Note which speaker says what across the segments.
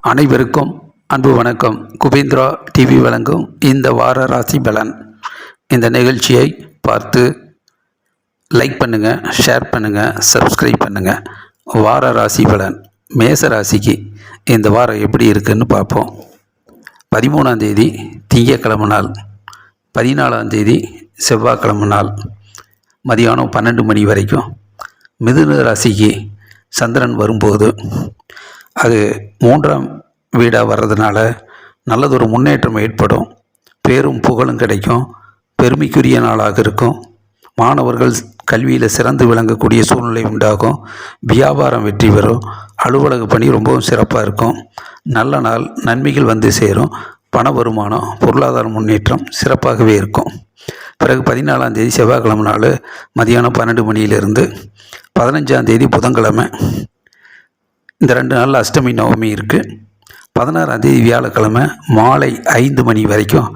Speaker 1: அனைவருக்கும் அன்பு வணக்கம். குபேந்திரா டிவி வழங்கும் இந்த வார ராசி பலன். இந்த நிகழ்ச்சியை பார்த்து லைக் பண்ணுங்கள், ஷேர் பண்ணுங்கள், சப்ஸ்கிரைப் பண்ணுங்கள். வார ராசி பலன் மேச ராசிக்கு இந்த வாரம் எப்படி இருக்குன்னு பார்ப்போம். 13ஆம் தேதி திங்கட்கிழமை நாள், 14ஆம் தேதி செவ்வாய்க்கிழமை நாள் மதியானம் 12 மணி வரைக்கும் மிதுன ராசிக்கு சந்திரன் வரும்போது அது 3ஆம் வீடாக வர்றதுனால நல்லதொரு முன்னேற்றம் ஏற்படும். பேரும் புகழும் கிடைக்கும். பெருமைக்குரிய நாளாக இருக்கும். மாணவர்கள் கல்வியில் சிறந்து விளங்கக்கூடிய சூழ்நிலை உண்டாகும். வியாபாரம் வெற்றி பெறும். அலுவலக பணி ரொம்பவும் சிறப்பாக இருக்கும். நல்ல நாள், நன்மைகள் வந்து சேரும். பண வருமானம், பொருளாதார முன்னேற்றம் சிறப்பாகவே இருக்கும். பிறகு 14ஆம் தேதி செவ்வாய்க்கிழமை நாள் மதியானம் 12 மணியிலிருந்து 15ஆம் தேதி புதன்கிழமை, இந்த 2 நாளில் அஷ்டமி நவமி இருக்குது. 16ஆம் தேதி வியாழக்கிழமை மாலை 5 மணி வரைக்கும்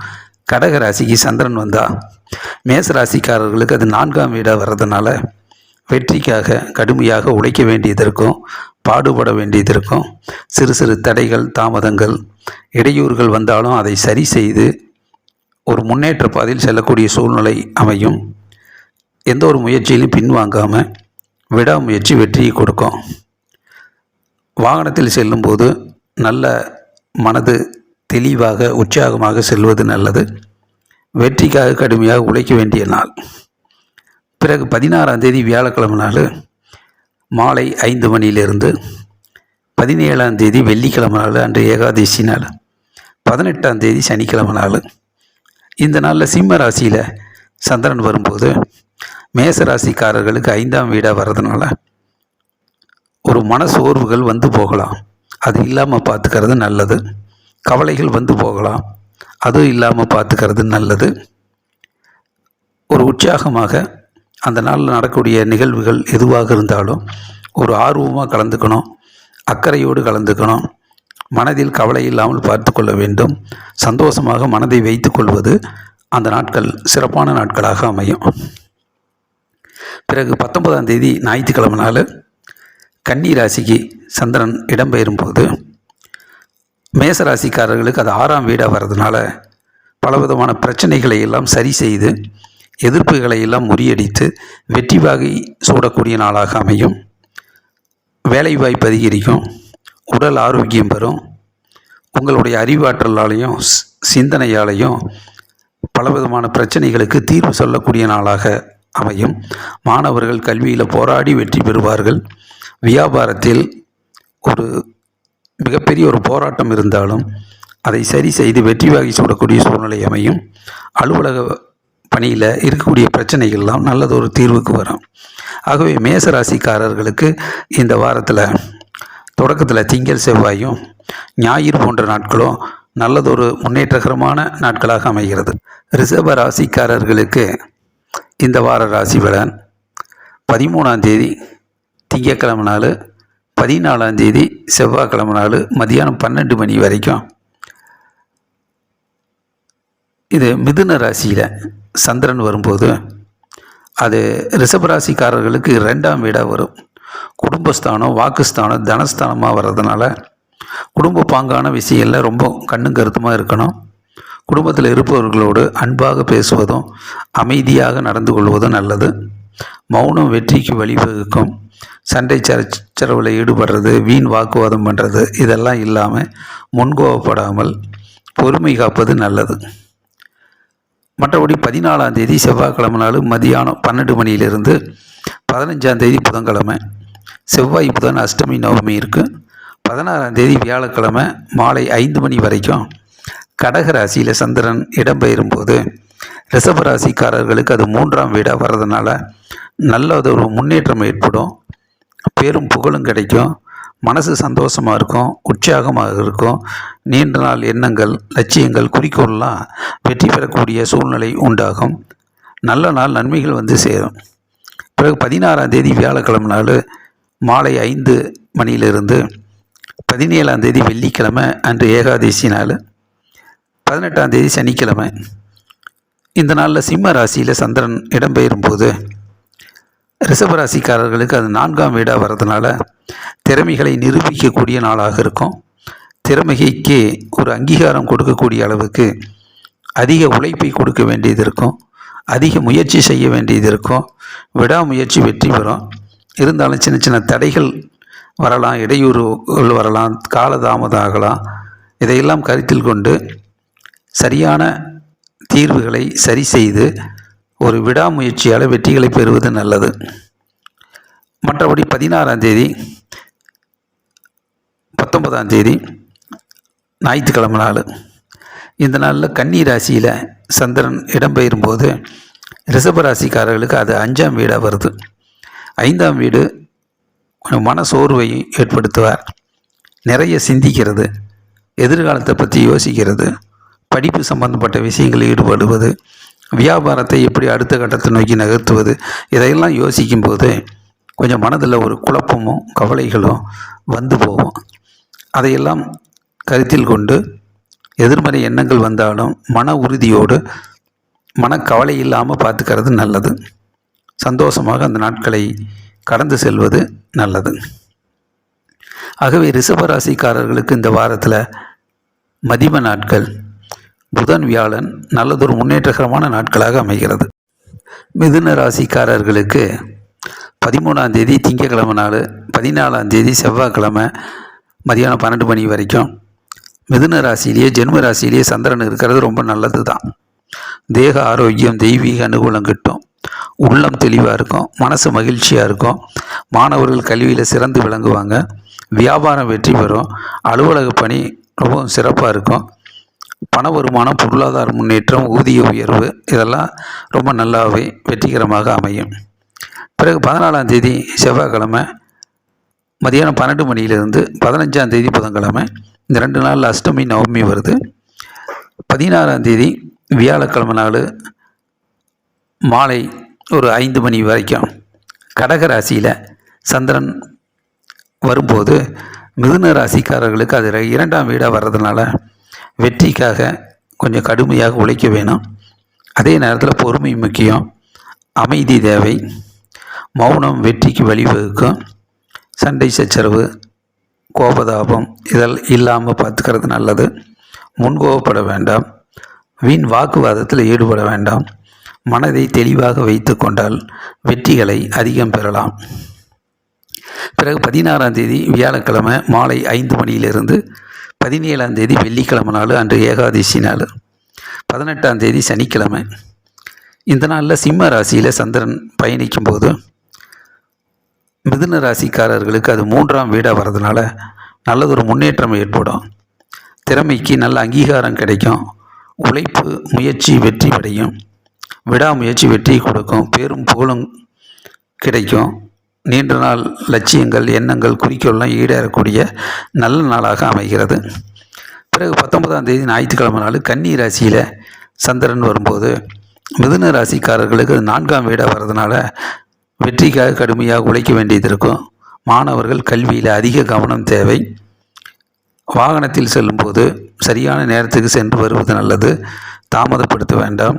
Speaker 1: கடக ராசிக்கு சந்திரன் வந்தால் மேச ராசிக்காரர்களுக்கு அது 4ஆம் வீடாக வர்றதுனால வெற்றிக்காக கடுமையாக உழைக்க வேண்டியது இருக்கும். பாடுபட வேண்டியது இருக்கும். சிறு சிறு தடைகள், தாமதங்கள், இடையூறுகள் வந்தாலும் அதை சரி செய்து ஒரு முன்னேற்ற பாதையில் செல்லக்கூடிய சூழ்நிலை அமையும். எந்த ஒரு முயற்சியிலும் பின்வாங்காமல் விடாமுயற்சி வெற்றியை கொடுக்கும். வாகனத்தில் செல்லும்போது நல்ல மனது தெளிவாக உற்சாகமாக செல்வது நல்லது. வெற்றிக்காக கடுமையாக உழைக்க வேண்டிய நாள். பிறகு 16ஆம் தேதி வியாழக்கிழமை நாள் மாலை 5 மணியிலிருந்து 17ஆம் தேதி வெள்ளிக்கிழமை நாள் அன்று ஏகாதசி நாள், 18ஆம் தேதி சனிக்கிழமை நாள். இந்த நாளில் சிம்ம ராசியில் சந்திரன் வரும்போது மேச ராசிக்காரர்களுக்கு 5ஆம் வீடாக வர்றதுனால ஒரு மன சோர்வுகள் வந்து போகலாம். அது இல்லாமல் பார்த்துக்கிறது நல்லது. கவலைகள் வந்து போகலாம். அதுவும் இல்லாமல் பார்த்துக்கிறது நல்லது. ஒரு உற்சாகமாக அந்த நாளில் நடக்கக்கூடிய நிகழ்வுகள் எதுவாக இருந்தாலும் ஒரு ஆர்வமாக கலந்துக்கணும். அக்கறையோடு கலந்துக்கணும். மனதில் கவலை இல்லாமல் பார்த்து கொள்ள வேண்டும். சந்தோஷமாக மனதை வைத்து கொள்வது அந்த நாட்கள் சிறப்பான நாட்களாக அமையும். பிறகு 19ஆம் தேதி ஞாயிற்றுக்கிழமை நாள் கன்னி ராசிக்கு சந்திரன் இடம்பெயரும் போது மேசராசிக்காரர்களுக்கு அது 6ஆம் வீடாக வர்றதுனால பலவிதமான பிரச்சனைகளை எல்லாம் சரி செய்து எதிர்ப்புகளை எல்லாம் முறியடித்து வெற்றி வாகை சூடக்கூடிய நாளாக அமையும். வேலைவாய்ப்பு அதிகரிக்கும். உடல் ஆரோக்கியம் பெறும். உங்களுடைய அறிவாற்றலாலையும் சிந்தனையாலையும் பலவிதமான பிரச்சனைகளுக்கு தீர்வு சொல்லக்கூடிய நாளாக அமையும். மாணவர்கள் கல்வியில் போராடி வெற்றி பெறுவார்கள். வியாபாரத்தில் ஒரு மிகப்பெரிய ஒரு போராட்டம் இருந்தாலும் அதை சரி செய்து வெற்றி வாகி சூடக்கூடிய சூழ்நிலை அமையும். அலுவலக பணியில் இருக்கக்கூடிய பிரச்சனைகள்லாம் நல்லதொரு தீர்வுக்கு வரும். ஆகவே மேசராசிக்காரர்களுக்கு இந்த வாரத்தில் தொடக்கத்தில் திங்கள் செவ்வாயும் ஞாயிறு போன்ற நாட்களும் நல்லதொரு முன்னேற்றகரமான நாட்களாக அமைகிறது. ரிஷப ராசிக்காரர்களுக்கு இந்த வார ராசி பலன் 13ஆம் தேதி திங்கட்கிழமை நாள், 14ஆம் தேதி செவ்வாய்க்கிழமை நாள் மதியானம் 12 மணி வரைக்கும் இது மிதுன ராசியில் சந்திரன் வரும்போது அது ரிஷபராசிக்காரர்களுக்கு 2ஆம் வீடாக வரும். குடும்பஸ்தானம், வாக்குஸ்தானம், தனஸ்தானமாக வர்றதுனால குடும்ப பாங்கான விஷயங்களில் ரொம்ப கண்ணும் கருத்துமாக இருக்கணும். குடும்பத்தில் இருப்பவர்களோடு அன்பாக பேசுவதும் அமைதியாக நடந்து கொள்வதும் நல்லது. மௌனம் வெற்றிக்கு வழிவகுக்கும். சண்டை சச்சரவில் ஈடுபடுறது, வீண் வாக்குவாதம் பண்ணுறது இதெல்லாம் இல்லாமல் முன்கோவப்படாமல் பொறுமை காப்பது நல்லது. மற்றபடி 14ஆம் தேதி செவ்வாய்க்கிழமை நாள் மதியானம் 12 மணியிலிருந்து 15ஆம் தேதி புதன்கிழமை, செவ்வாய் புதன் அஷ்டமி நவமி இருக்குது. 16ஆம் தேதி வியாழக்கிழமை மாலை 5 மணி வரைக்கும் கடக ராசியில் சந்திரன் இடம்பெயரும் போது ரிஷபராசிக்காரர்களுக்கு அது 3ஆம் வீடாக வர்றதுனால நல்லதொரு முன்னேற்றம் ஏற்படும். பேரும் புகழும் கிடைக்கும். மனசு சந்தோஷமாக இருக்கும். உற்சாகமாக இருக்கும். நீண்ட நாள் எண்ணங்கள், லட்சியங்கள், குறிக்கோள்லாம் வெற்றி பெறக்கூடிய சூழ்நிலை உண்டாகும். நல்ல நாள், நன்மைகள் வந்து சேரும். பிறகு 16ஆம் தேதி வியாழக்கிழமை நாள் மாலை 5 மணியிலிருந்து 17ஆம் தேதி வெள்ளிக்கிழமை அன்று ஏகாதசி நாள், 18ஆம் தேதி சனிக்கிழமை. இந்த நாளில் சிம்ம ராசியில் சந்திரன் இடம்பெயரும் போது ரிஷபராசிக்காரர்களுக்கு அது 4ஆம் வீடாக வர்றதுனால திறமைகளை நிரூபிக்கக்கூடிய நாளாக இருக்கும். திறமைக்கு ஒரு அங்கீகாரம் கொடுக்கக்கூடிய அளவுக்கு அதிக உழைப்பை கொடுக்க வேண்டியது இருக்கும், அதிக முயற்சி செய்ய வேண்டியது இருக்கும். விடாமுயற்சி வெற்றி பெறும். இருந்தாலும் சின்ன சின்ன தடைகள் வரலாம், இடையூறுகள் வரலாம், காலதாமதம் ஆகலாம். இதையெல்லாம் கருத்தில் கொண்டு சரியான தீர்வுகளை சரி செய்து ஒரு விடாமுயற்சியால் வெற்றிகளை பெறுவது நல்லது. மற்றபடி 16ஆம் தேதி 19ஆம் தேதி ஞாயிற்றுக்கிழமை நாள். இந்த நாளில் கன்னி ராசியில் சந்திரன் இடம்பெயரும்போது ரிஷபராசிக்காரர்களுக்கு அது 5ஆம் வீடாக வருது. 5ஆம் வீடு மன சோர்வை ஏற்படுத்துவார். நிறைய சிந்திக்கிறது, எதிர்காலத்தை பற்றி யோசிக்கிறது, படிப்பு சம்பந்தப்பட்ட விஷயங்களில் ஈடுபடுவது, வியாபாரத்தை எப்படி அடுத்த கட்டத்தை நோக்கி நகர்த்துவது, இதையெல்லாம் யோசிக்கும்போது கொஞ்சம் மனதில் ஒரு குழப்பமும் கவலைகளும் வந்து போகும். அதையெல்லாம் கருத்தில் கொண்டு எதிர்மறை எண்ணங்கள் வந்தாலும் மன உறுதியோடு மனக்கவலை இல்லாமல் பார்த்துக்கிறது நல்லது. சந்தோஷமாக அந்த நாட்களை கடந்து செல்வது நல்லது. ஆகவே ரிஷபராசிக்காரர்களுக்கு இந்த வாரத்தில் மதிம நாட்கள் புதன் வியாழன் நல்லதொரு முன்னேற்றகரமான நாட்களாக அமைகிறது. மிதுன ராசிக்காரர்களுக்கு 13ஆம் தேதி திங்கக்கிழமை நாள், 14ஆம் தேதி செவ்வாய்க்கிழமை மதியானம் 12 மணி வரைக்கும் மிதுன ராசியிலேயே ஜென்ம ராசியிலேயே சந்திரன் இருக்கிறது ரொம்ப நல்லது தான். தேக ஆரோக்கியம், தெய்வீக அனுகூலம் கிட்டும், உள்ளம் தெளிவாக இருக்கும், மனசு மகிழ்ச்சியாக இருக்கும், மாணவர்கள் கல்வியில் சிறந்து விளங்குவாங்க, வியாபாரம் வெற்றி பெறும், அலுவலக பணி ரொம்பவும் சிறப்பாக இருக்கும், பண வருமானம், பொருளாதார முன்னேற்றம், ஊதிய உயர்வு இதெல்லாம் ரொம்ப நல்லாவே வெற்றிகரமாக அமையும். பிறகு 14ஆம் தேதி செவ்வாய்க்கிழமை மதியானம் 12 மணியிலிருந்து 15ஆம் தேதி புதன்கிழமை, இந்த 2 நாளில் அஷ்டமி நவமி வருது. 16ஆம் தேதி வியாழக்கிழமை நாள் மாலை ஒரு 5 மணி வரைக்கும் கடக ராசியில் சந்திரன் வரும்போது மிதுன ராசிக்காரர்களுக்கு அது 2ஆம் வீடாக வர்றதுனால வெற்றிக்காக கொஞ்சம் கடுமையாக உழைக்க வேணும். அதே நேரத்தில் பொறுமை முக்கியம், அமைதி தேவை, மௌனம் வெற்றிக்கு வழிவகுக்கும். சண்டை சச்சரவு, கோபதாபம் இதெல்லாம் இல்லாமல் பார்த்துக்கிறது நல்லது. முன்கோபப்பட வேண்டாம், வீண் வாக்குவாதத்தில் ஈடுபட வேண்டாம். மனதை தெளிவாக வைத்து கொண்டால் வெற்றிகளை அதிகம் பெறலாம். பிறகு 16ஆம் தேதி வியாழக்கிழமை மாலை 5 மணியிலிருந்து 17ஆம் தேதி வெள்ளிக்கிழமை நாள், அன்று ஏகாதசி நாள். 18ஆம் தேதி சனிக்கிழமை. இந்த நாளில் சிம்ம ராசியில் சந்திரன் பயணிக்கும் போது மிதுன ராசிக்காரர்களுக்கு அது 3ஆம் வீடாக வர்றதுனால நல்லதொரு முன்னேற்றம் ஏற்படும். திறமைக்கு நல்ல அங்கீகாரம் கிடைக்கும், உழைப்பு முயற்சி வெற்றி அடையும், விடாமுயற்சி வெற்றி கொடுக்கும், பேரும் புகழும் கிடைக்கும். நீண்ட நாள் லட்சியங்கள், எண்ணங்கள், குறிக்கோள்லாம் ஈடேறக்கூடிய நல்ல நாளாக அமைகிறது. பிறகு 19ஆம் தேதி ஞாயிற்றுக்கிழமை நாள் கன்னி ராசியில் சந்திரன் வரும்போது மிதுன ராசிக்காரர்களுக்கு 4ஆம் வீடாக வர்றதுனால வெற்றிக்காக கடுமையாக உழைக்க வேண்டியது இருக்கும். மாணவர்கள் கல்வியில் அதிக கவனம் தேவை. வாகனத்தில் செல்லும்போது சரியான நேரத்துக்கு சென்று வருவது நல்லது, தாமதப்படுத்த வேண்டாம்.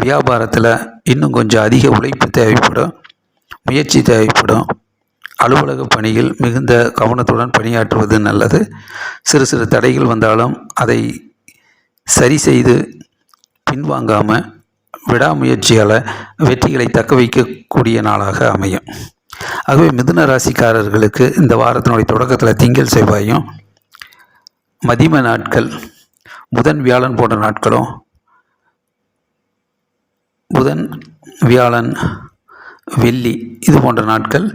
Speaker 1: வியாபாரத்தில் இன்னும் கொஞ்சம் அதிக உழைப்பு தேவைப்படும், முயற்சி தேவைப்படும். அலுவலக பணியில் மிகுந்த கவனத்துடன் பணியாற்றுவது நல்லது. சிறு சிறு தடைகள் வந்தாலும் அதை சரி செய்து பின்வாங்காமல் விடாமுயற்சியால் வெற்றிகளை தக்க வைக்கக்கூடிய நாளாக அமையும். ஆகவே மிதுன ராசிக்காரர்களுக்கு இந்த வாரத்தினுடைய தொடக்கத்தில் திங்கள் செவ்வாயும், மதிம நாட்கள் புதன் வியாழன் போன்ற நாட்களும், புதன் வியாழன் வெள்ளி இது போன்ற நாட்கள்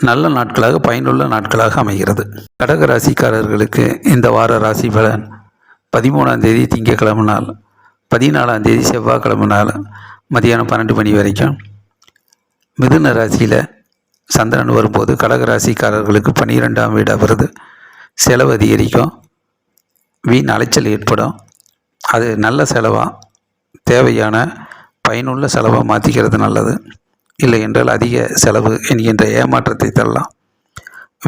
Speaker 1: நல்ல நாட்களாக, பயனுள்ள நாட்களாக அமைகிறது. கடக ராசிக்காரர்களுக்கு இந்த வார ராசி பலன் 13ஆம் தேதி திங்கட்கிழமை நாள், 14ஆம் தேதி செவ்வாய்க்கிழமை நாள் மதியானம் 12 மணி வரைக்கும் மிதுன ராசியில் சந்திரன் வரும்போது கடகராசிக்காரர்களுக்கு 12ஆம் வீடாக வருது. செலவு அதிகரிக்கும், வீண் அலைச்சல் ஏற்படும். அது நல்ல செலவாக, தேவையான பயனுள்ள செலவாக மாற்றிக்கிறது நல்லது. இல்லை என்றால் அதிக செலவு என்கின்ற ஏமாற்றத்தை தரலாம்.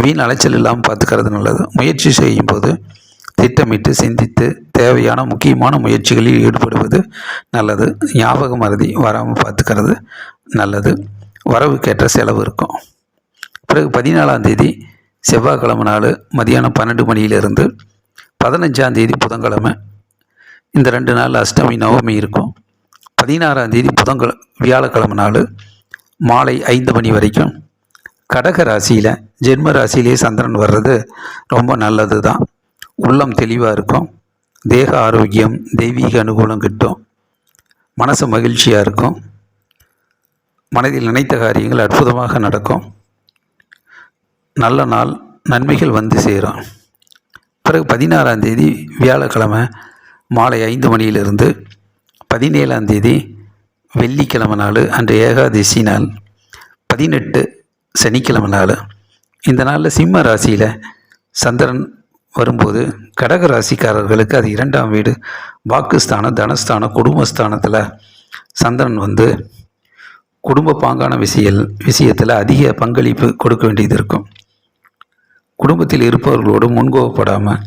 Speaker 1: வீண் அலைச்சல் இல்லாமல் பார்த்துக்கிறது நல்லது. முயற்சி செய்யும்போது திட்டமிட்டு சிந்தித்து தேவையான முக்கியமான முயற்சிகளில் ஈடுபடுவது நல்லது. ஞாபக மறதி வராமல் பார்த்துக்கிறது நல்லது. வரவுக்கேற்ற செலவு இருக்கும். பிறகு 14ஆம் தேதி செவ்வாய்க்கிழமை நாள் மதியானம் 12 மணியிலிருந்து 15ஆம் தேதி புதன்கிழமை. இந்த 2 நாள் அஷ்டமி நவமி இருக்கும். 16ஆம் தேதி வியாழக்கிழமை நாள் மாலை 5 மணி வரைக்கும் கடக ராசியில் ஜென்ம ராசியிலே சந்திரன் வர்றது ரொம்ப நல்லது தான். உள்ளம் தெளிவாக இருக்கும், தேக ஆரோக்கியம், தெய்வீக அனுகூலம் கிட்டும், மனசு மகிழ்ச்சியாக இருக்கும், மனதில் நினைத்த காரியங்கள் அற்புதமாக நடக்கும், நல்ல நாள், நன்மைகள் வந்து சேரும். பிறகு 16ஆம் தேதி வியாழக்கிழமை மாலை 5 மணியிலிருந்து 17ஆம் தேதி வெள்ளிக்கிழமை நாள், அன்று ஏகாதசி நாள், 18 சனிக்கிழமை நாள். இந்த நாளில் சிம்ம ராசியில் சந்திரன் வரும்போது கடக ராசிக்காரர்களுக்கு அது 2ஆம் வீடு, வாக்குஸ்தானம், தனஸ்தானம், குடும்பஸ்தானத்தில் சந்திரன் வந்து குடும்ப பாங்கான விஷயத்தில் அதிக பங்களிப்பு கொடுக்க வேண்டியது இருக்கும். குடும்பத்தில் இருப்பவர்களோடு முன்கோவப்படாமல்,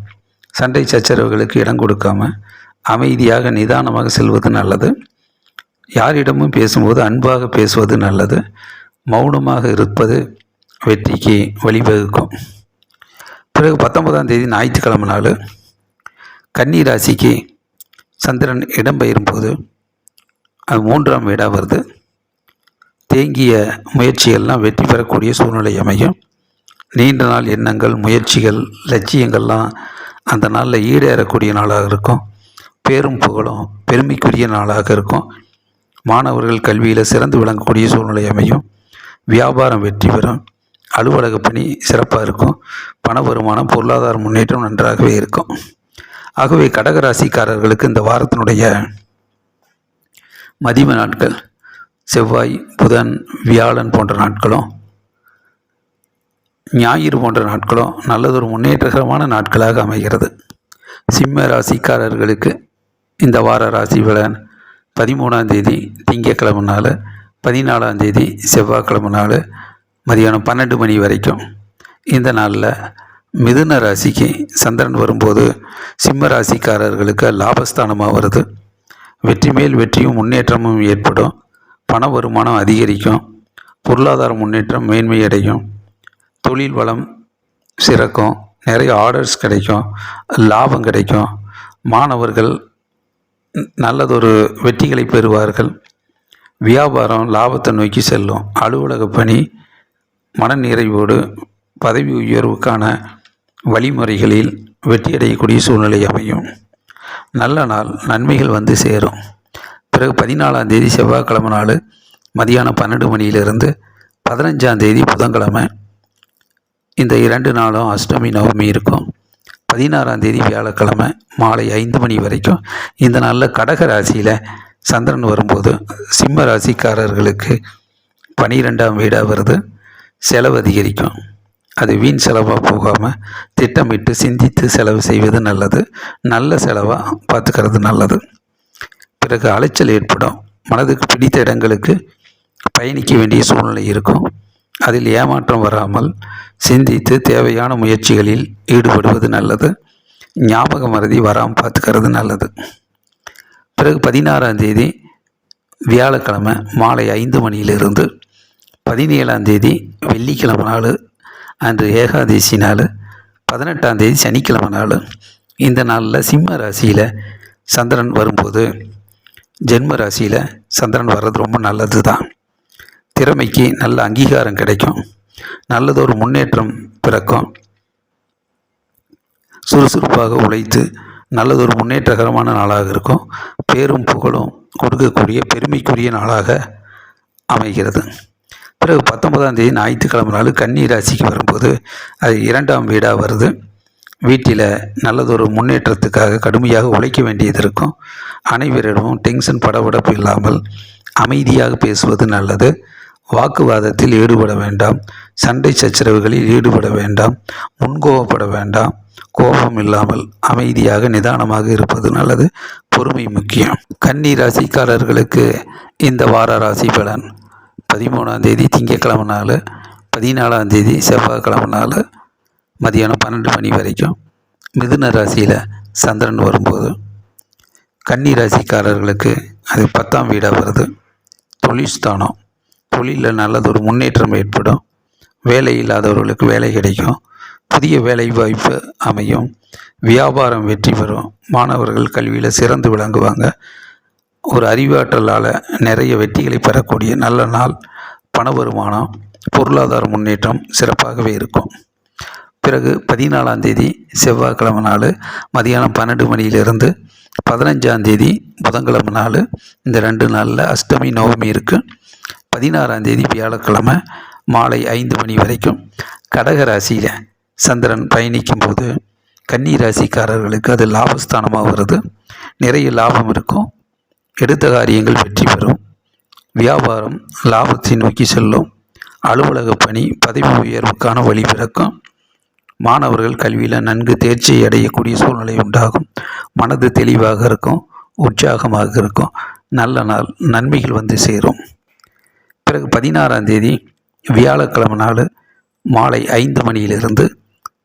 Speaker 1: சண்டை சச்சரவுகளுக்கு இடம் கொடுக்காமல் அமைதியாக நிதானமாக செல்வது நல்லது. யாரிடமும் பேசும்போது அன்பாக பேசுவது நல்லது. மௌனமாக இருப்பது வெற்றிக்கு வழிவகுக்கும். பிறகு 19ஆம் தேதி ஞாயிற்றுக்கிழமை நாள் கன்னி ராசிக்கு சந்திரன் இடம்பெயரும் போது அது 3ஆம் வீடாக வருது. தேங்கிய முயற்சிகள்லாம் வெற்றி பெறக்கூடிய சூழ்நிலை அமையும். நீண்ட நாள் எண்ணங்கள், முயற்சிகள், லட்சியங்கள்லாம் அந்த நாளில் ஈடேறக்கூடிய நாளாக இருக்கும். பேரும் புகழும் பெருமைக்குரிய நாளாக இருக்கும். மாணவர்கள் கல்வியில் சிறந்து விளங்கக்கூடிய சூழ்நிலை அமையும். வியாபாரம் வெற்றி பெறும். அலுவலக பணி சிறப்பாக இருக்கும். பண வருமானம், பொருளாதார முன்னேற்றம் நன்றாகவே இருக்கும். ஆகவே கடகராசிக்காரர்களுக்கு இந்த வாரத்தினுடைய மதிய நாட்கள் செவ்வாய், புதன், வியாழன் போன்ற நாட்களும், ஞாயிறு போன்ற நாட்களும் நல்லதொரு முன்னேற்றகரமான நாட்களாக அமைகிறது. சிம்ம ராசிக்காரர்களுக்கு இந்த வார ராசி பலன் 13ஆம் தேதி திங்கட்கிழமை நாள், 14ஆம் தேதி செவ்வாய்க்கிழமை நாள் மதியானம் 12 மணி வரைக்கும். இந்த நாளில் மிதுன ராசிக்கு சந்திரன் வரும்போது சிம்ம ராசிக்காரர்களுக்கு லாபஸ்தானமாக வருது. வெற்றி மேல் வெற்றியும் முன்னேற்றமும் ஏற்படும். பண வருமானம் அதிகரிக்கும். பொருளாதார முன்னேற்றம் மேன்மையடையும். தொழில் வளம் சிறக்கும். நிறைய ஆர்டர்ஸ் கிடைக்கும். லாபம் கிடைக்கும். மாணவர்கள் நல்லதொரு வெற்றிகளை பெறுவார்கள். வியாபாரம் லாபத்தை நோக்கி செல்லும். அலுவலக பணி மனநிறைவோடு பதவி உயர்வுக்கான வழிமுறைகளில் வெற்றியடையக்கூடிய சூழ்நிலை அமையும். நல்ல நாள், நன்மைகள் வந்து சேரும். பிறகு 14ஆம் தேதி செவ்வாய்க்கிழமை நாள் மதியானம் 12 மணியிலிருந்து 15ஆம் தேதி புதன்கிழமை. இந்த 2 நாளும் அஷ்டமி நவமி இருக்கும். 16ஆம் தேதி வியாழக்கிழமை மாலை 5 மணி வரைக்கும். இந்த நாளில் கடக ராசியில் சந்திரன் வரும்போது சிம்ம ராசிக்காரர்களுக்கு 12ஆம் வீடாக வருது. செலவு அதிகரிக்கும். அது வீண் செலவாக போகாமல் திட்டமிட்டு சிந்தித்து செலவு செய்வது நல்லது. நல்ல செலவாக பார்த்துக்கிறது நல்லது. பிறகு அலைச்சல் ஏற்படும். மனதுக்கு பிடித்த இடங்களுக்கு பயணிக்க வேண்டிய சூழ்நிலை இருக்கும். அதில் ஏமாற்றம் வராமல் சிந்தித்து தேவையான முயற்சிகளில் ஈடுபடுவது நல்லது. ஞாபக மறதி வராமல் பார்த்துக்கிறது நல்லது. பிறகு 16ஆம் தேதி வியாழக்கிழமை மாலை 5 மணியிலிருந்து 17ஆம் தேதி வெள்ளிக்கிழமை நாள், அன்று ஏகாதசி நாள், 18ஆம் தேதி சனிக்கிழமை நாள். இந்த நாளில் சிம்ம ராசியில் சந்திரன் வரும்போது ஜென்ம ராசியில் சந்திரன் வர்றது ரொம்ப நல்லது தான். திறமைக்கு நல்ல அங்கீகாரம் கிடைக்கும். நல்லதொரு முன்னேற்றம் பிறக்கும். சுறுசுறுப்பாக உழைத்து நல்லதொரு முன்னேற்றகரமான நாளாக இருக்கும். பேரும் புகழும் கொடுக்கக்கூடிய பெருமைக்குரிய நாளாக அமைகிறது. பிறகு 19ஆம் தேதி ஞாயிற்றுக்கிழமை நாள் கன்னி ராசிக்கு வரும்போது அது 2ஆம் வீடாக வருது. வீட்டில் நல்லதொரு முன்னேற்றத்துக்காக கடுமையாக உழைக்க வேண்டியது இருக்கும். அனைவரிடமும் டென்ஷன் படபடப்பு இல்லாமல் அமைதியாக பேசுவது நல்லது. வாக்குவாதத்தில் ஈடுபட வேண்டாம். சண்டை சச்சரவுகளில் ஈடுபட வேண்டாம். முன்கோபப்பட வேண்டாம். கோபம் இல்லாமல் அமைதியாக நிதானமாக இருப்பது நல்லது. பொறுமை முக்கியம். கன்னி ராசிக்காரர்களுக்கு இந்த வார ராசி பலன் 13ஆம் தேதி திங்கட்கிழமை நாள், 14ஆம் தேதி செவ்வாய்க்கிழமை நாள் மதியானம் 12 மணி வரைக்கும். மிதுன ராசியில் சந்திரன் வரும்போது கன்னி ராசிக்காரர்களுக்கு அது 10ஆம் வீடாக வருது. தொழில் ஸ்தானம். தொழிலில் நல்லதொரு முன்னேற்றம் ஏற்படும். வேலை இல்லாதவர்களுக்கு வேலை கிடைக்கும். புதிய வேலை வாய்ப்பு அமையும். வியாபாரம் வெற்றி பெறும். மாணவர்கள் கல்வியில் சிறந்து விளங்குவாங்க. ஒரு அறிவாற்றலால் நிறைய வெற்றிகளை பெறக்கூடிய நல்ல நாள். பண வருமானம், பொருளாதார முன்னேற்றம் சிறப்பாகவே இருக்கும். பிறகு 14ஆம் தேதி செவ்வாய்க்கிழமை நாள் மதியானம் 12 மணியிலிருந்து 15ஆம் தேதி புதன்கிழமை நாள். இந்த 2 நாளில் அஷ்டமி நவமி இருக்குது. 16ஆம் தேதி வியாழக்கிழமை மாலை 5 மணி வரைக்கும் கடக ராசியில் சந்திரன் பயணிக்கும் போது கன்னி ராசிக்காரர்களுக்கு அது லாபஸ்தானமாக வருது. நிறைய லாபம் இருக்கும். எடுத்த காரியங்கள் வெற்றி பெறும். வியாபாரம் லாபத்தை நோக்கி செல்லும். அலுவலக பணி பதவி உயர்வுக்கான வழி பிறக்கும். மாணவர்கள் கல்வியில் நன்கு தேர்ச்சி அடையக்கூடிய சூழ்நிலை உண்டாகும். மனது தெளிவாக இருக்கும். உற்சாகமாக இருக்கும். நல்ல நாள். நன்மைகள் வந்து சேரும். பிறகு 16ஆம் தேதி வியாழக்கிழமை நாள் மாலை 5 மணியிலிருந்து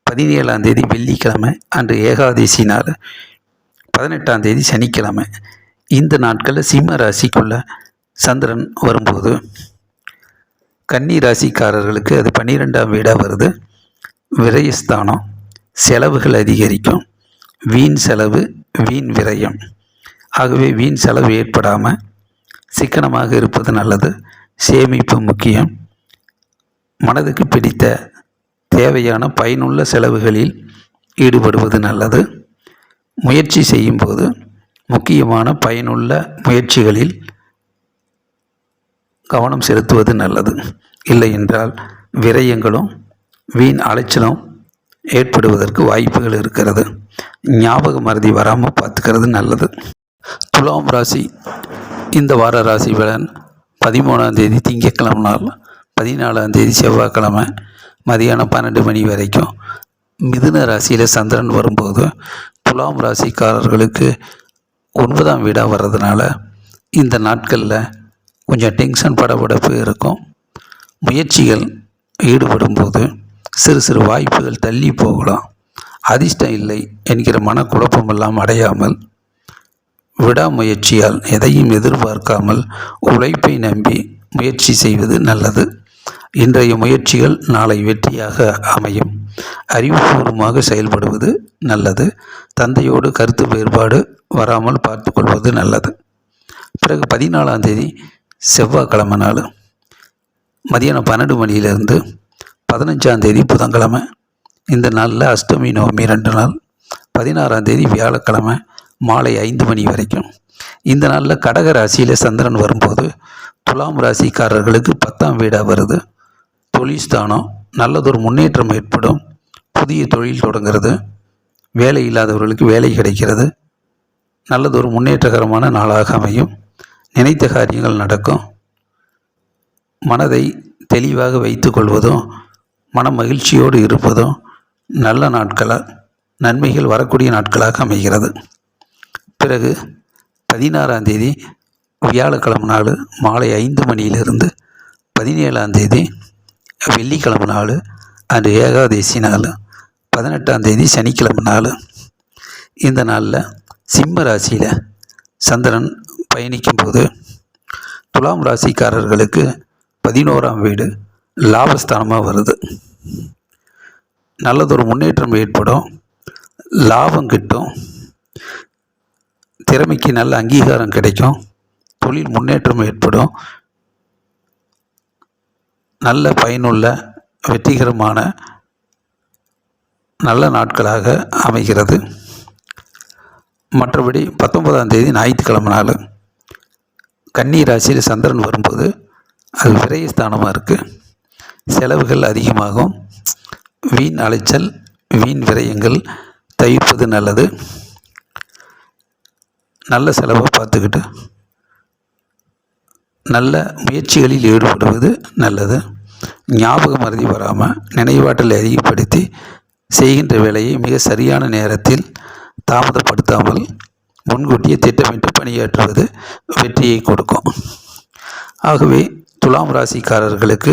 Speaker 1: 17ஆம் தேதி வெள்ளிக்கிழமை அன்று ஏகாதசி நாள். 18ஆம் தேதி சனிக்கிழமை. இந்த நாட்களில் சிம்ம ராசிக்குள்ள சந்திரன் வரும்போது கன்னி ராசிக்காரர்களுக்கு அது 12ஆம் வீடாக வருது. விரயஸ்தானம். செலவுகள் அதிகரிக்கும். வீண் செலவு, வீண் விரயம். ஆகவே வீண் செலவு ஏற்படாமல் சிக்கனமாக இருப்பது நல்லது. சேமிப்பு முக்கியம். மனதுக்கு பிடித்த தேவையான பயனுள்ள செலவுகளில் ஈடுபடுவது நல்லது. முயற்சி செய்யும்போது முக்கியமான பயனுள்ள முயற்சிகளில் கவனம் செலுத்துவது நல்லது. இல்லை என்றால் விரயங்களும் வீண் அலைச்சலும் ஏற்படுவதற்கு வாய்ப்புகள் இருக்கிறது. ஞாபக மறதி வராமல் பார்த்துக்கிறது நல்லது. துலாம் ராசி. இந்த வார ராசி பலன் 13ஆம் தேதி திங்கட்கிழமை நாள், 14ஆம் தேதி செவ்வாய்க்கிழமை மதியானம் 12 மணி வரைக்கும் மிதுன ராசியில் சந்திரன் வரும்போது துலாம் ராசிக்காரர்களுக்கு 9ஆம் வீடாக வர்றதுனால இந்த நாட்களில் கொஞ்சம் டென்ஷன் படபடப்பு இருக்கும். முயற்சிகள் ஈடுபடும்போது சிறு சிறு வாய்ப்புகள் தள்ளி போகலாம். அதிர்ஷ்டம் இல்லை என்கிற மனக்குழப்பமெல்லாம் அடையாமல் விடாமுயற்சியால் எதையும் எதிர்பார்க்காமல் உழைப்பை நம்பி முயற்சி செய்வது நல்லது. இன்றைய முயற்சிகள் நாளை வெற்றியாக அமையும். அறிவுபூர்வமாக செயல்படுவது நல்லது. தந்தையோடு கருத்து வேறுபாடு வராமல் பார்த்து கொள்வது நல்லது. பிறகு 14ஆம் தேதி செவ்வாய்க்கிழமை நாள் மதியானம் 12 மணியிலிருந்து 15ஆம் தேதி புதன்கிழமை. இந்த நாளில் அஷ்டமி நவமி 2 நாள். 16ஆம் தேதி வியாழக்கிழமை மாலை 5 மணி வரைக்கும். இந்த நாளில் கடக ராசியில் சந்திரன் வரும்போது துலாம் ராசிக்காரர்களுக்கு 10ஆம் வீடாக வருது. தொழில் ஸ்தானம். நல்லதொரு முன்னேற்றம் ஏற்படும். புதிய தொழில் தொடங்கிறது. வேலை இல்லாதவர்களுக்கு வேலை கிடைக்கிறது. நல்லதொரு முன்னேற்றகரமான நாளாக அமையும். நினைத்த காரியங்கள் நடக்கும். மனதை தெளிவாக வைத்து கொள்வதும் மன மகிழ்ச்சியோடு இருப்பதும் நல்ல நாட்களாக நன்மைகள் வரக்கூடிய நாட்களாக அமைகிறது. பிறகு 16ஆம் தேதி வியாழக்கிழமை நாள் மாலை 5 மணியிலிருந்து 17ஆம் தேதி வெள்ளிக்கிழமை நாள் அன்று ஏகாதசி நாள். 18ஆம் தேதி சனிக்கிழமை நாள். இந்த நாளில் சிம்ம ராசியில் சந்திரன் பயணிக்கும்போது துலாம் ராசிக்காரர்களுக்கு 11ஆம் வீடு லாபஸ்தானமாக வருது. நல்லதொரு முன்னேற்றம் ஏற்படும். லாபம் கிட்டும். திறமைக்கு நல்ல அங்கீகாரம் கிடைக்கும். தொழில் முன்னேற்றம் ஏற்படும். நல்ல பயனுள்ள வெற்றிகரமான நல்ல நாட்களாக அமைகிறது. மற்றபடி 19ஆம் தேதி ஞாயிற்றுக்கிழமை நாள் கன்னி ராசியில் சந்திரன் வரும்போது அது விரயஸ்தானமாக இருக்குது. செலவுகள் அதிகமாகும். வீண் அலைச்சல், வீண் விரயங்கள் தவிர்ப்பது நல்லது. நல்ல செலவை பார்த்துக்கிட்டு நல்ல முயற்சிகளில் ஈடுபடுவது நல்லது. ஞாபக மறதி வராமல் நினைவாற்றலை அதிகப்படுத்தி செய்கின்ற வேலையை மிக சரியான நேரத்தில் தாமதப்படுத்தாமல் முன்கூட்டியே திட்டமிட்டு பணியாற்றுவது வெற்றியை கொடுக்கும். ஆகவே துலாம் ராசிக்காரர்களுக்கு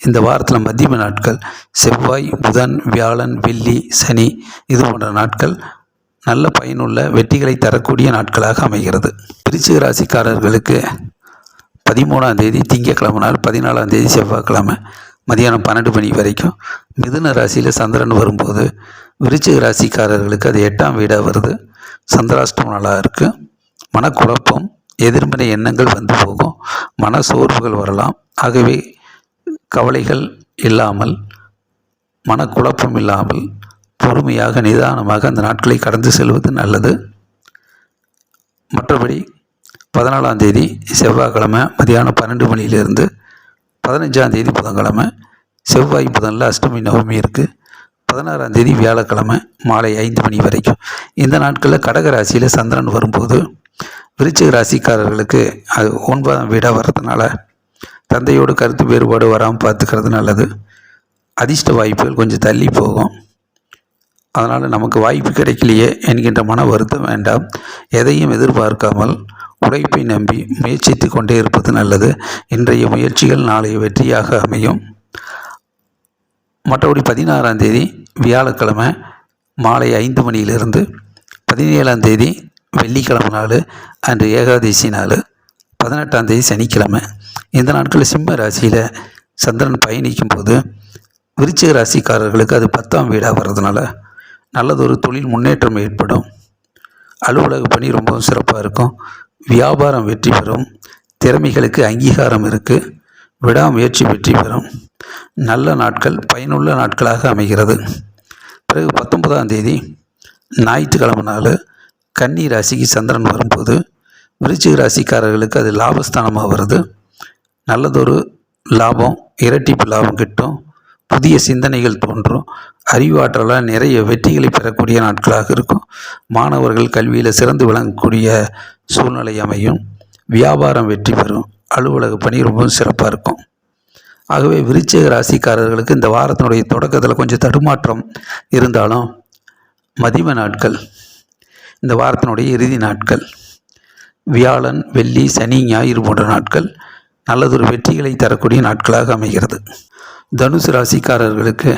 Speaker 1: இந்த வாரத்தில் மத்தியம நாட்கள் செவ்வாய், புதன், வியாழன், வெள்ளி, சனி இது போன்ற நாட்கள் நல்ல பயனுள்ள வெற்றிகளை தரக்கூடிய நாட்களாக அமைகிறது. விருச்சிக ராசிக்காரர்களுக்கு 13ஆம் தேதி திங்கட்கிழமை நாள், 14ஆம் தேதி செவ்வாய்க்கிழமை மதியானம் 12 மணி வரைக்கும் மிதுன ராசியில் சந்திரன் வரும்போது விருச்சிக ராசிக்காரர்களுக்கு அது 8ஆம் வீடாக வருது. சந்திராஷ்டமம் நல்லா இருக்குது. மனக்குழப்பம், எதிர்மறை எண்ணங்கள் வந்து போகும். மன சோர்வுகள் வரலாம். ஆகவே கவலைகள் இல்லாமல், மனக்குழப்பம் இல்லாமல், பொறுமையாக நிதானமாக அந்த நாட்களை கடந்து செல்வது நல்லது. மற்றபடி 14ஆம் தேதி செவ்வாய்க்கிழமை மதியானம் 12 மணியிலிருந்து 15ஆம் தேதி புதன்கிழமை, செவ்வாய் புதனில் அஷ்டமி நவமி இருக்குது. 16ஆம் தேதி வியாழக்கிழமை மாலை 5 மணி வரைக்கும். இந்த நாட்களில் கடக ராசியில் சந்திரன் வரும்போது விருச்சிக ராசிக்காரர்களுக்கு அது 9ஆம் வீடாக வர்றதுனால தந்தையோடு கருத்து வேறுபாடு வராமல் பார்த்துக்கிறது நல்லது. அதிர்ஷ்ட வாய்ப்புகள் கொஞ்சம் தள்ளி போகும். அதனால் நமக்கு வாய்ப்பு கிடைக்கலையே என்கின்ற மன வருத்தம் வேண்டாம். எதையும் எதிர்பார்க்காமல் உழைப்பை நம்பி முயற்சித்து கொண்டே இருப்பது நல்லது. இன்றைய முயற்சிகள் நாளைய வெற்றியாக அமையும். மற்றபடி 16ஆம் தேதி வியாழக்கிழமை மாலை 5 மணியிலிருந்து 17ஆம் தேதி வெள்ளிக்கிழமை நாள் அன்று ஏகாதசி நாள், 18ஆம் தேதி சனிக்கிழமை. இந்த நாட்களில் சிம்ம ராசியில் சந்திரன் பயணிக்கும் போது விருச்சிக ராசிக்காரர்களுக்கு அது 10ஆம் வீடாக வர்றதுனால நல்லதொரு தொழில் முன்னேற்றம் ஏற்படும். அலுவலக பணி ரொம்பவும் சிறப்பாக இருக்கும். வியாபாரம் வெற்றி பெறும். திறமைகளுக்கு அங்கீகாரம் இருக்குது. விடாமுயற்சி வெற்றி பெறும். நல்ல நாட்கள் பயனுள்ள நாட்களாக அமைகிறது. பிறகு 19ஆம் தேதி ஞாயிற்றுக்கிழமை நாள் கன்னி ராசிக்கு சந்திரன் வரும்போது விருச்சிக ராசிக்காரர்களுக்கு அது லாபஸ்தானமாக வருது. நல்லதொரு லாபம், இரட்டிப்பு லாபம் கிட்டும். புதிய சிந்தனைகள் தோன்றும். அறிவாற்றலால் நிறைய வெற்றிகளை பெறக்கூடிய நாட்களாக இருக்கும். மாணவர்கள் கல்வியில் சிறந்து விளங்கக்கூடிய சூழ்நிலை அமையும். வியாபாரம் வெற்றி பெறும். அலுவலக பணி ரொம்பவும் சிறப்பாக இருக்கும். ஆகவே விருச்சிக ராசிக்காரர்களுக்கு இந்த வாரத்தினுடைய தொடக்கத்தில் கொஞ்சம் தடுமாற்றம் இருந்தாலும் மதிம நாட்கள், இந்த வாரத்தினுடைய இறுதி நாட்கள், வியாழன், வெள்ளி, சனி, ஞாயிறு போன்ற நாட்கள் நல்லதொரு வெற்றிகளை தரக்கூடிய நாட்களாக அமைகிறது. தனுசு ராசிக்காரர்களுக்கு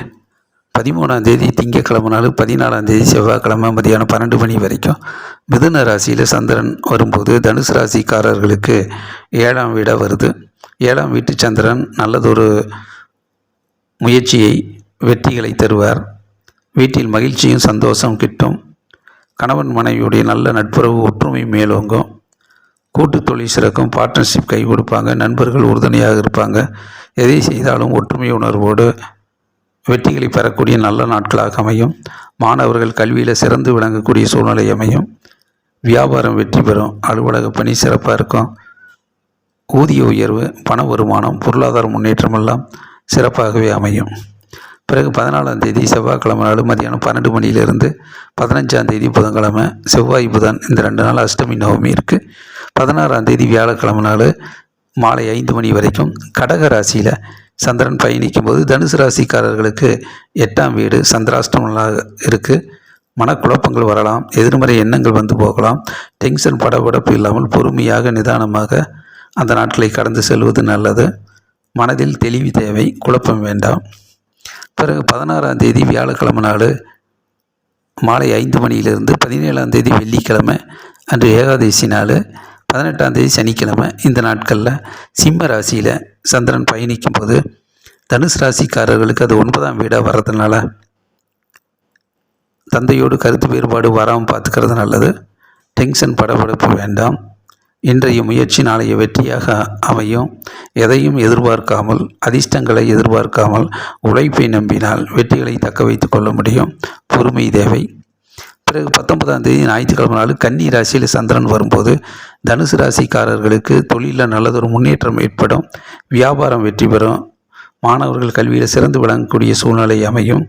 Speaker 1: 13ஆம் தேதி திங்கட்கிழமை நாள், 14ஆம் தேதி செவ்வாய்க்கிழமை மதியானம் 12 மணி வரைக்கும் மிதுன ராசியில் சந்திரன் வரும்போது தனுசு ராசிக்காரர்களுக்கு 7ஆம் வீடாக வருது. 7ஆம் வீட்டு சந்திரன் நல்லதொரு முயற்சியை, வெற்றிகளை தருவார். வீட்டில் மகிழ்ச்சியும் சந்தோஷம் கிட்டும். கணவன் மனைவியுடைய நல்ல நட்புறவு, ஒற்றுமை மேலோங்கும். கூட்டு தொழில் சிறக்கும். பார்ட்னர்ஷிப் கை கொடுப்பாங்க. நண்பர்கள் உறுதுணையாக இருப்பாங்க. எதை செய்தாலும் ஒற்றுமை உணர்வோடு வெற்றிகளை பெறக்கூடிய நல்ல நாட்களாக அமையும். மாணவர்கள் கல்வியில் சிறந்து விளங்கக்கூடிய சூழ்நிலை அமையும். வியாபாரம் வெற்றி பெறும். அலுவலக பணி சிறப்பாக இருக்கும். ஊதிய உயர்வு, பண வருமானம், பொருளாதார முன்னேற்றம் எல்லாம் சிறப்பாகவே அமையும். பிறகு 14ஆம் தேதி செவ்வாய்க்கிழமை நாள் மதியானம் 12 மணியிலிருந்து 15ஆம் தேதி புதன்கிழமை, செவ்வாய் புதன் இந்த 2 நாள் அஷ்டமி நவமி இருக்குது. 16ஆம் தேதி வியாழக்கிழமை நாள் மாலை 5 மணி வரைக்கும் கடக ராசியில் சந்திரன் பயணிக்கும் போது தனுசு ராசிக்காரர்களுக்கு 8ஆம் வீடு சந்திராஷ்டமமாக இருக்குது. மனக்குழப்பங்கள் வரலாம். எதிர்மறை எண்ணங்கள் வந்து போகலாம். டென்ஷன், படபடப்பு இல்லாமல் பொறுமையாக நிதானமாக அந்த நாட்களை கடந்து செல்வது நல்லது. மனதில் தெளிவு தேவை. குழப்பம் வேண்டாம். பிறகு 16ஆம் தேதி வியாழக்கிழமை நாள் மாலை 5 மணியிலிருந்து 17ஆம் தேதி வெள்ளிக்கிழமை அன்று ஏகாதசி நாள், 18ஆம் தேதி சனிக்கிழமை. இந்த நாட்களில் சிம்ம ராசியில் சந்திரன் பயணிக்கும் போது தனுசு ராசிக்காரர்களுக்கு அது 9ஆம் வீடாக வர்றதுனால தந்தையோடு கருத்து வேறுபாடு வராமல் பார்த்துக்கிறது நல்லது. டென்ஷன், படபடப்பு வேண்டாம். இன்றைய முயற்சி நாளைய வெற்றியாக அமையும். எதையும் எதிர்பார்க்காமல், அதிர்ஷ்டங்களை எதிர்பார்க்காமல் உழைப்பை நம்பினால் வெற்றிகளை தக்க வைத்து கொள்ள முடியும். பொறுமை தேவை. பிறகு 19ஆம் தேதி ஞாயிற்றுக்கிழமை நாள் கன்னி ராசியில் சந்திரன் வரும்போது தனுசு ராசிக்காரர்களுக்கு தொழிலில் நல்லதொரு முன்னேற்றம் ஏற்படும். வியாபாரம் வெற்றி பெறும். மாணவர்கள் கல்வியில் சிறந்து விளங்கக்கூடிய சூழ்நிலை அமையும்.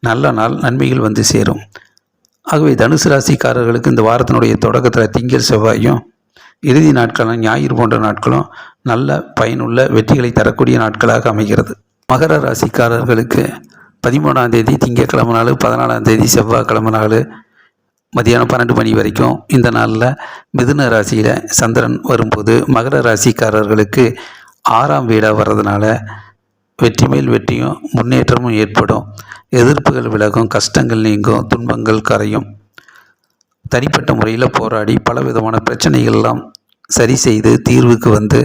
Speaker 1: நல்ல நாள், நன்மைகள் வந்து சேரும். ஆகவே தனுசு ராசிக்காரர்களுக்கு இந்த வாரத்தினுடைய தொடக்கத்தில் திங்கள், செவ்வாயும், இறுதி நாட்களும் ஞாயிறு போன்ற நாட்களும் நல்ல பயனுள்ள வெற்றிகளை தரக்கூடிய நாட்களாக அமைகிறது. மகர ராசிக்காரர்களுக்கு 13ஆம் தேதி திங்கட்கிழமை நாள், 14ஆம் தேதி செவ்வாய்க்கிழமை நாள் மதியானம் 12 மணி வரைக்கும் இந்த நாளில் மிதுன ராசியில் சந்திரன் வரும்போது மகர ராசிக்காரர்களுக்கு 6ஆம் வீடாக வர்றதுனால வெற்றி மேல் வெற்றியும் முன்னேற்றமும் ஏற்படும். எதிர்ப்புகள் விலகும். கஷ்டங்கள் நீங்கும். துன்பங்கள் கரையும். தனிப்பட்ட முறையில் போராடி பலவிதமான பிரச்சனைகள்லாம் சரி செய்து தீர்வுக்கு வந்து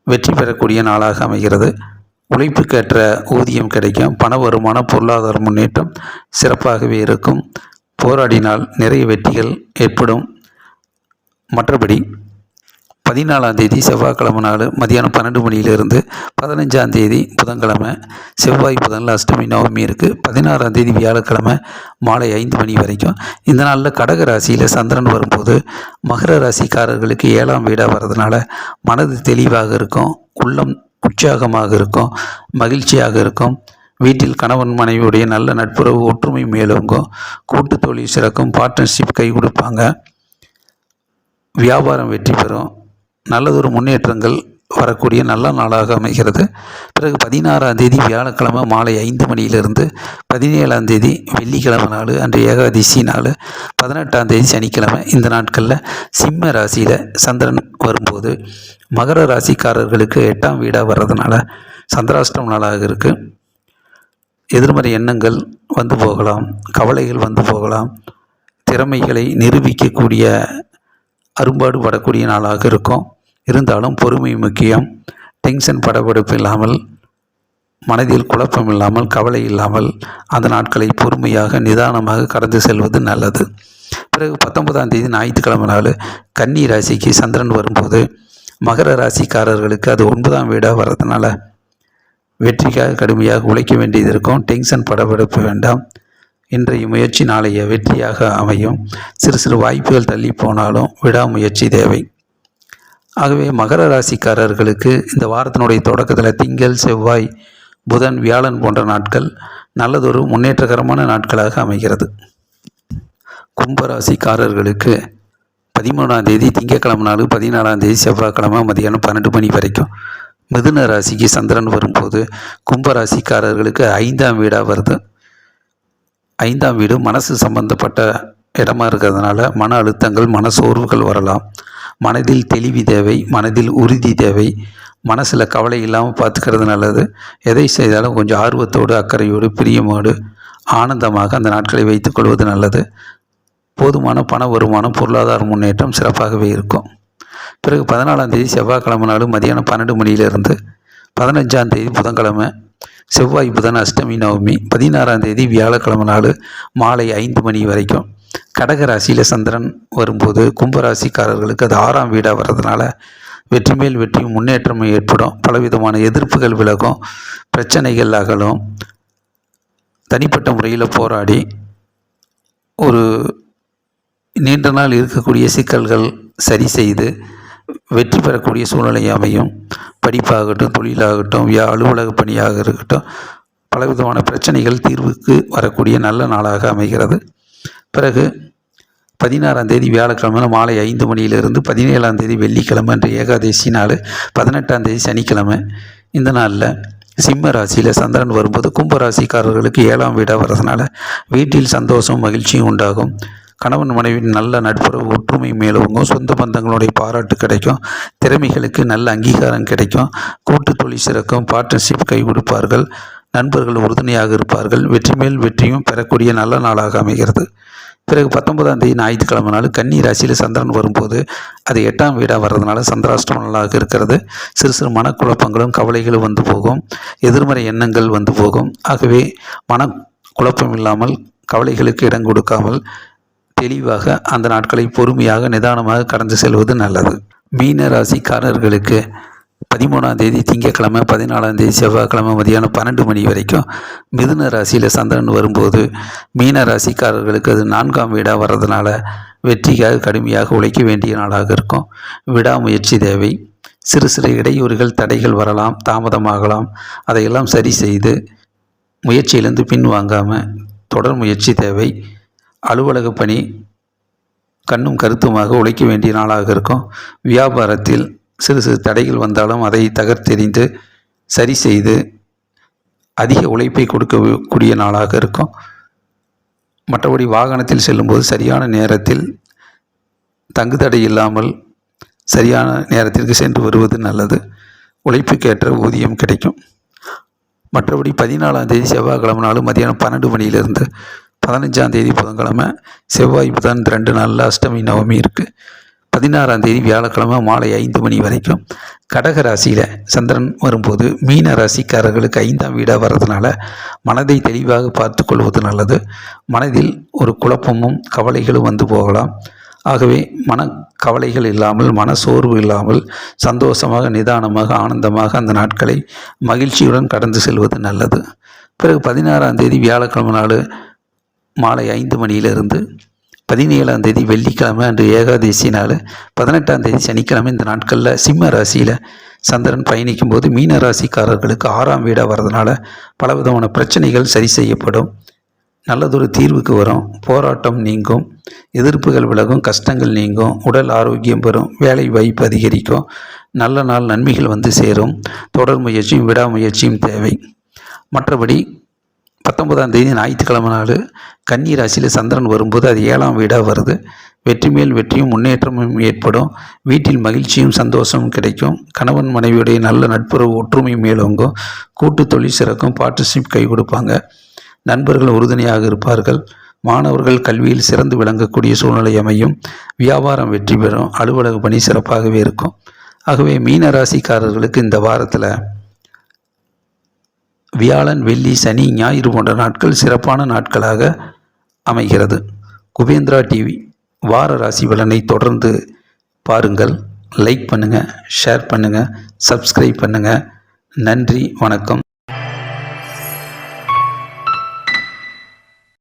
Speaker 1: வெற்றி பெறக்கூடிய நாளாக அமைகிறது. உழைப்புக்கேற்ற ஊதியம் கிடைக்கும். பண வருமானம், பொருளாதார முன்னேற்றம் சிறப்பாகவே இருக்கும். போராடினால் நிறைய வெற்றிகள் ஏற்படும். மற்றபடி 14ஆம் தேதி செவ்வாய்க்கிழமை நாள் மதியானம் 12 மணியிலிருந்து 15ஆம் தேதி புதன்கிழமை, செவ்வாய் புதனில் அஷ்டமி நவமி இருக்குது. 16ஆம் தேதி வியாழக்கிழமை மாலை 5 மணி வரைக்கும். இந்த நாளில் கடக ராசியில் சந்திரன் வரும்போது மகர ராசிக்காரர்களுக்கு 7ஆம் வீடாக வர்றதுனால மனது தெளிவாக இருக்கும், உள்ளம் உற்சாகமாக இருக்கும், மகிழ்ச்சியாக இருக்கும். வீட்டில் கணவன் மனைவியுடைய நல்ல நட்புறவு, ஒற்றுமை மேலோங்கும், கூட்டு தொழில் சிறக்கும், பார்ட்னர்ஷிப் கை கொடுப்பாங்க, வியாபாரம் வெற்றி பெறும், நல்லதொரு முன்னேற்றங்கள் வரக்கூடிய நல்ல நாளாக அமைகிறது. பிறகு 16ஆம் தேதி வியாழக்கிழமை மாலை 5 மணியிலிருந்து 17ஆம் தேதி வெள்ளிக்கிழமை நாள், அன்று ஏகாதசி நாள், 18ஆம் தேதி சனிக்கிழமை. இந்த நாட்களில் சிம்ம ராசியில் சந்திரன் வரும்போது மகர ராசிக்காரர்களுக்கு 8ஆம் வீடாக வர்றதுனால சந்திராஷ்டம நாளாக இருக்குது. எதிர்மறை எண்ணங்கள் வந்து போகலாம், கவலைகள் வந்து போகலாம், திறமைகளை நிரூபிக்கக்கூடிய அரும்பாடு படக்கூடிய நாளாக இருக்கும். இருந்தாலும் பொறுமை முக்கியம். டென்ஷன் படபடப்பு இல்லாமல், மனதில் குழப்பம் இல்லாமல், கவலை இல்லாமல் அந்த நாட்களை பொறுமையாக நிதானமாக கடந்து செல்வது நல்லது. பிறகு 19ஆம் தேதி ஞாயிற்றுக்கிழமை நாள் கன்னி ராசிக்கு சந்திரன் வரும்போது மகர ராசிக்காரர்களுக்கு அது 9ஆம் வீடாக வர்றதுனால வெற்றிக்காக கடுமையாக உழைக்க வேண்டியது இருக்கும். டென்ஷன் படபடப்பு வேண்டாம். இன்றைய முயற்சி நாளைய வெற்றியாக அமையும். சிறு சிறு வாய்ப்புகள் தள்ளி போனாலும் விடாமுயற்சி தேவை. ஆகவே மகர ராசிக்காரர்களுக்கு இந்த வாரத்தினுடைய தொடக்கத்தில் திங்கள், செவ்வாய், புதன், வியாழன் போன்ற நாட்கள் நல்லதொரு முன்னேற்றகரமான நாட்களாக அமைகிறது. கும்பராசிக்காரர்களுக்கு 13ஆம் தேதி திங்கட்கிழமை நாள், 14ஆம் தேதி செவ்வாய்க்கிழமை மதியானம் 12 மணி வரைக்கும். மிதுன ராசிக்கு சந்திரன் வரும்போது கும்பராசிக்காரர்களுக்கு 5ஆம் வீடாக வருது. 5ஆம் வீடு மனசு சம்பந்தப்பட்ட இடமா இருக்கிறதுனால மன அழுத்தங்கள், மன சோர்வுகள் வரலாம். மனதில் தெளிவு தேவை, மனதில் உறுதி தேவை. மனசில் கவலை இல்லாமல் பார்த்துக்கிறது நல்லது. எதை செய்தாலும் கொஞ்சம் ஆர்வத்தோடு, அக்கறையோடு, பிரியமோடு, ஆனந்தமாக அந்த நாட்களை வைத்துக்கொள்வது நல்லது. போதுமான பண வருமானம், பொருளாதார முன்னேற்றம் சிறப்பாகவே இருக்கும். பிறகு 14ஆம் தேதி செவ்வாய்க்கிழமை நாள் மதியானம் 12 மணியிலிருந்து 15ஆம் தேதி புதன்கிழமை, செவ்வாய் புதன் அஷ்டமி நவமி, 16ஆம் தேதி வியாழக்கிழமை நாள் மாலை 5 மணி வரைக்கும். கடக ராசியில் சந்திரன் வரும்போது கும்பராசிக்காரர்களுக்கு அது 6ஆம் வீடாக வர்றதுனால வெற்றி மேல் வெற்றியும் முன்னேற்றமும் ஏற்படும். பலவிதமான எதிர்ப்புகள் விலகும், பிரச்சனைகள் அகலும். தனிப்பட்ட முறையில் போராடி ஒரு நீண்ட நாள் இருக்கக்கூடிய சிக்கல்கள் சரி செய்து வெற்றி பெறக்கூடிய சூழ்நிலை அமையும். படிப்பாகட்டும், தொழிலாகட்டும், அலுவலக பணியாக இருக்கட்டும், பலவிதமான பிரச்சனைகள் தீர்வுக்கு வரக்கூடிய நல்ல நாளாக அமைகிறது. பிறகு 16ஆம் தேதி வியாழக்கிழமை மாலை 5 மணியிலிருந்து 17ஆம் தேதி வெள்ளிக்கிழமை என்ற ஏகாதசி நாள், 18ஆம் தேதி சனிக்கிழமை. இந்த நாளில் சிம்ம ராசியில் சந்திரன் வரும்போது கும்பராசிக்காரர்களுக்கு 7ஆம் வீடாக வர்றதுனால வீட்டில் சந்தோஷம், மகிழ்ச்சியும் உண்டாகும். கணவன் மனைவியின் நல்ல நட்புறவு, ஒற்றுமை மேலோங்கும். சொந்த பந்தங்களுடைய பாராட்டு கிடைக்கும். திறமைகளுக்கு நல்ல அங்கீகாரம் கிடைக்கும். கூட்டு தொழில் சிறக்கும். பார்ட்னர்ஷிப் கை கொடுப்பார்கள். நண்பர்கள் உறுதுணையாக இருப்பார்கள். வெற்றி மேல் வெற்றியும் பெறக்கூடிய நல்ல நாளாக அமைகிறது. பிறகு 19ஆம் தேதி ஞாயிற்றுக்கிழமை நாள் கன்னி ராசியில் சந்திரன் வரும்போது அது 8ஆம் வீடாக வர்றதுனால சந்திராஷ்டம நாளாக இருக்கிறது. சிறு சிறு மனக்குழப்பங்களும் கவலைகளும் வந்து போகும். எதிர்மறை எண்ணங்கள் வந்து போகும். ஆகவே மனக்குழப்பம் இல்லாமல், கவலைகளுக்கு இடம் கொடுக்காமல் தெளிவாக அந்த நாட்களை பொறுமையாக நிதானமாக கடந்து செல்வது நல்லது. மீன ராசிக்காரர்களுக்கு 13ஆம் தேதி திங்கட்கிழமை, 14ஆம் தேதி செவ்வாய்க்கிழமை மதியானம் 12 மணி வரைக்கும். மிதுன ராசியில் சந்திரன் வரும்போது மீன ராசிக்காரர்களுக்கு அது 4ஆம் வீடாக வர்றதுனால வெற்றிக்காக கடுமையாக உழைக்க வேண்டிய நாளாக இருக்கும். விடாமுயற்சி தேவை. சிறு சிறு இடையூறுகள், தடைகள் வரலாம், தாமதமாகலாம். அதையெல்லாம் சரி செய்து முயற்சியிலிருந்து பின் வாங்காமல் தொடர் முயற்சி தேவை. அலுவலக பணி கண்ணும் கருத்துமாக உழைக்க வேண்டிய நாளாக இருக்கும். வியாபாரத்தில் சிறு சிறு தடைகள் வந்தாலும் அதை தகர்த்தெறிந்து சரி செய்து அதிக உழைப்பை கொடுக்கக்கூடிய நாளாக இருக்கும். மற்றபடி வாகனத்தில் செல்லும்போது சரியான நேரத்தில் தங்குதடை இல்லாமல் சரியான நேரத்திற்கு சென்று வருவது நல்லது. உழைப்புக்கேற்ற ஊதியம் கிடைக்கும். மற்றபடி 14ஆம் தேதி செவ்வாய்க்கிழமை நாள் மதியானம் 12 மணியிலிருந்து 15ஆம் தேதி புதன்கிழமை, செவ்வாய் புதன் 2 நாளில் அஷ்டமி நவமி இருக்குது. 16ஆம் தேதி வியாழக்கிழமை மாலை 5 மணி வரைக்கும் கடக ராசியில் சந்திரன் வரும்போது மீன ராசிக்காரர்களுக்கு 5ஆம் வீடாக வர்றதுனால மனதை தெளிவாக பார்த்து கொள்வது நல்லது. மனதில் ஒரு குழப்பமும் கவலைகளும் வந்து போகலாம். ஆகவே மனக்கவலைகள் இல்லாமல், மனசோர்வு இல்லாமல், சந்தோஷமாக, நிதானமாக, ஆனந்தமாக அந்த நாட்களை மகிழ்ச்சியுடன் கடந்து செல்வது நல்லது. பிறகு 16ஆம் தேதி வியாழக்கிழமை நாள் மாலை 5 மணியிலிருந்து 17ஆம் தேதி வெள்ளிக்கிழமை அன்று ஏகாதசி நாள், 18ஆம் தேதி சனிக்கிழமை இந்த நாட்களில் சிம்ம ராசியில் சந்திரன் பயணிக்கும் போது மீன ராசிக்காரர்களுக்கு 6ஆம் வீடாக வர்றதுனால பலவிதமான பிரச்சனைகள் சரி செய்யப்படும். நல்லதொரு தீர்வுக்கு வரும். போராட்டம் நீங்கும், எதிர்ப்புகள் விலகும், கஷ்டங்கள் நீங்கும், உடல் ஆரோக்கியம் பெறும், வேலை வாய்ப்பு அதிகரிக்கும், நல்ல நாள் நன்மைகள் வந்து சேரும். தொடர் முயற்சியும் விடாமுயற்சியும் தேவை. மற்றபடி 19ஆம் தேதி ஞாயிற்றுக்கிழமை நாள் கன்னி ராசியில் சந்திரன் வரும்போது அது 7ஆம் வீடாக வருது. வெற்றி மேல் வெற்றியும் முன்னேற்றமும் ஏற்படும். வீட்டில் மகிழ்ச்சியும் சந்தோஷமும் கிடைக்கும். கணவன் மனைவியுடைய நல்ல நட்புறவு ஒற்றுமை மேலோங்கும். கூட்டு தொழில் சிறக்கும். பார்ட்னர்ஷிப் கை கொடுப்பாங்க. நண்பர்கள் உறுதுணையாக இருப்பார்கள். மாணவர்கள் கல்வியில் சிறந்து விளங்கக்கூடிய சூழ்நிலை அமையும். வியாபாரம் வெற்றி பெறும். அலுவலக பணி சிறப்பாகவே இருக்கும். ஆகவே மீன ராசிக்காரர்களுக்கு இந்த வாரத்தில் வியாழன், வெள்ளி, சனி, ஞாயிறு போன்ற நாட்கள் சிறப்பான நாட்களாக அமைகிறது. குபேந்திரா டிவி வார ராசி பலனை தொடர்ந்து பாருங்கள். லைக் பண்ணுங்கள், ஷேர் பண்ணுங்கள், சப்ஸ்கிரைப் பண்ணுங்கள். நன்றி, வணக்கம்.